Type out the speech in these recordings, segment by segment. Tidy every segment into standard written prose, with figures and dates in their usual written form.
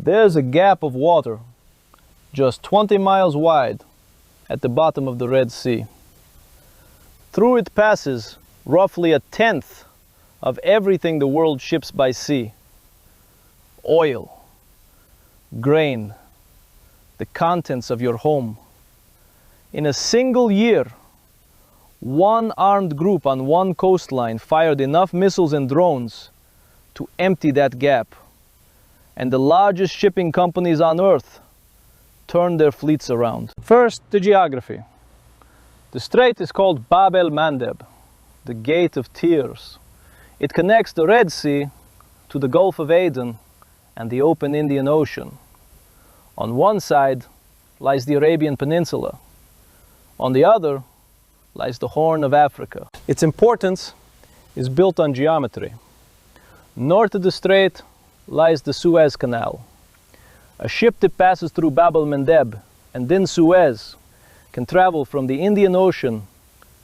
There's a gap of water just 20 miles wide at the bottom of the Red Sea. Through it passes roughly a tenth of everything the world ships by sea. Oil, grain, the contents of your home. In a single year, one armed group on one coastline fired enough missiles and drones to empty that gap. And the largest shipping companies on Earth turned their fleets around. First, the geography. The strait is called Bab el-Mandeb, the Gate of Tears. It connects the Red Sea to the Gulf of Aden and the open Indian Ocean. On one side lies the Arabian Peninsula. On the other lies the Horn of Africa. Its importance is built on geometry. North of the strait lies the Suez Canal. A ship that passes through Bab el-Mandeb and then Suez can travel from the Indian Ocean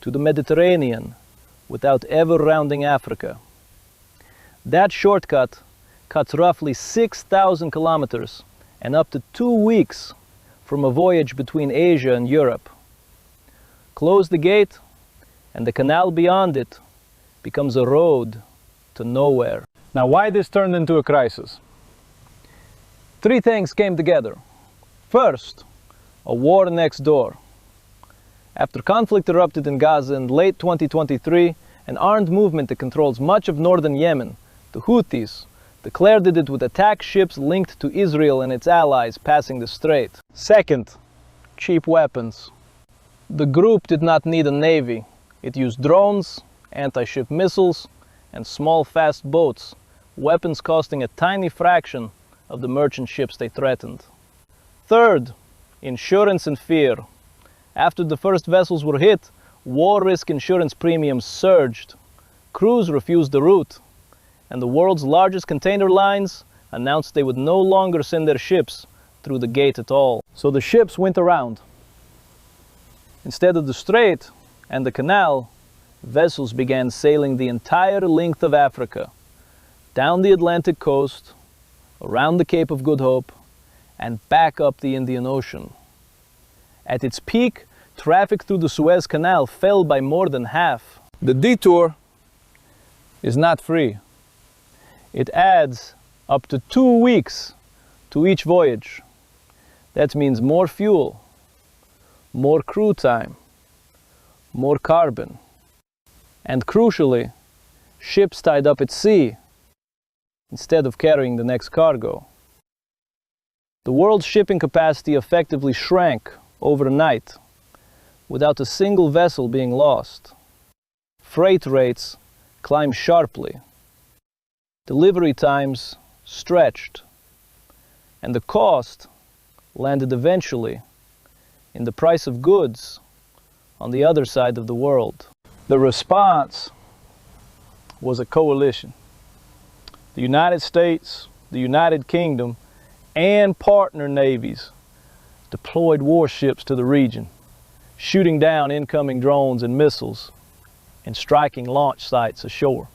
to the Mediterranean without ever rounding Africa. That shortcut cuts roughly 6,000 kilometers and up to 2 weeks from a voyage between Asia and Europe. Close the gate and the canal beyond it becomes a road to nowhere. Now, why this turned into a crisis? 3 things came together. First, a war next door. After conflict erupted in Gaza in late 2023, an armed movement that controls much of northern Yemen, the Houthis, declared that it would attack ships linked to Israel and its allies passing the strait. Second, cheap weapons. The group did not need a navy. It used drones, anti-ship missiles, and small fast boats, weapons costing a tiny fraction of the merchant ships they threatened. Third, insurance and fear. After the first vessels were hit, war risk insurance premiums surged. Crews refused the route, and the world's largest container lines announced they would no longer send their ships through the gate at all. So the ships went around. Instead of the strait and the canal, vessels began sailing the entire length of Africa, down the Atlantic coast, around the Cape of Good Hope, and back up the Indian Ocean. At its peak, traffic through the Suez Canal fell by more than half. The Detour is not free. It adds up to 2 weeks to each voyage. That means more fuel, more crew time, more carbon, and crucially, ships tied up at sea instead of carrying the next cargo. The world's shipping capacity effectively shrank overnight without a single vessel being lost. Freight rates climbed sharply. Delivery times stretched, and the cost landed eventually in the price of goods on the other side of the world. The response was a coalition. The United States, the United Kingdom, and partner navies deployed warships to the region, shooting down incoming drones and missiles and striking launch sites ashore.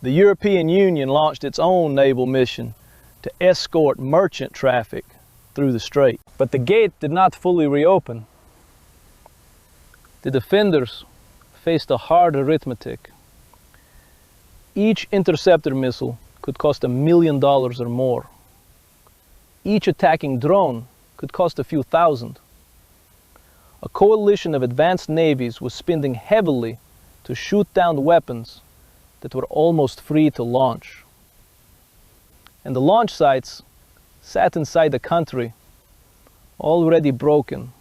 The European Union launched its own naval mission to escort merchant traffic through the strait. But the gate did not fully reopen. The defenders faced a hard arithmetic. Each interceptor missile could cost $1 million or more. Each attacking drone could cost a few thousand. A coalition of advanced navies was spending heavily to shoot down weapons that were almost free to launch. And the launch sites sat inside a country already broken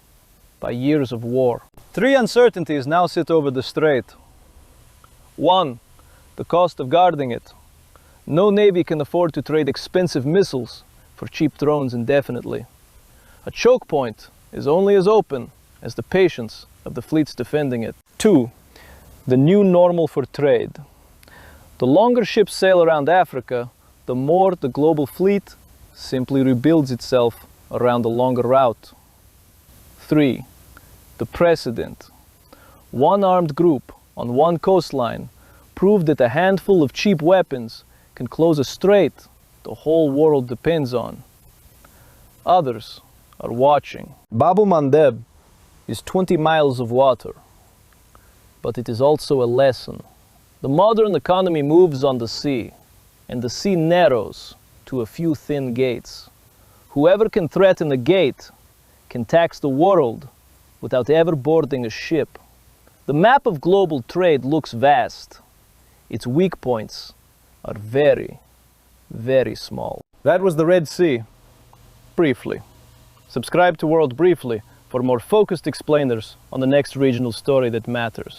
by years of war. 3 uncertainties now sit over the strait. 1, the cost of guarding it. No navy can afford to trade expensive missiles for cheap drones indefinitely. A choke point is only as open as the patience of the fleets defending it. 2, the new normal for trade. The longer ships sail around Africa, the more the global fleet simply rebuilds itself around a longer route. 3, the precedent. One armed group on one coastline proved that a handful of cheap weapons can close a strait the whole world depends on. Others are watching. Bab el-Mandeb is 20 miles of water, but it is also a lesson. The modern economy moves on the sea, and the sea narrows to a few thin gates. Whoever can threaten a gate can tax the world without ever boarding a ship. The map of global trade looks vast. Its weak points are very, very small. That was the Red Sea, briefly. Subscribe to World Briefly for more focused explainers on the next regional story that matters.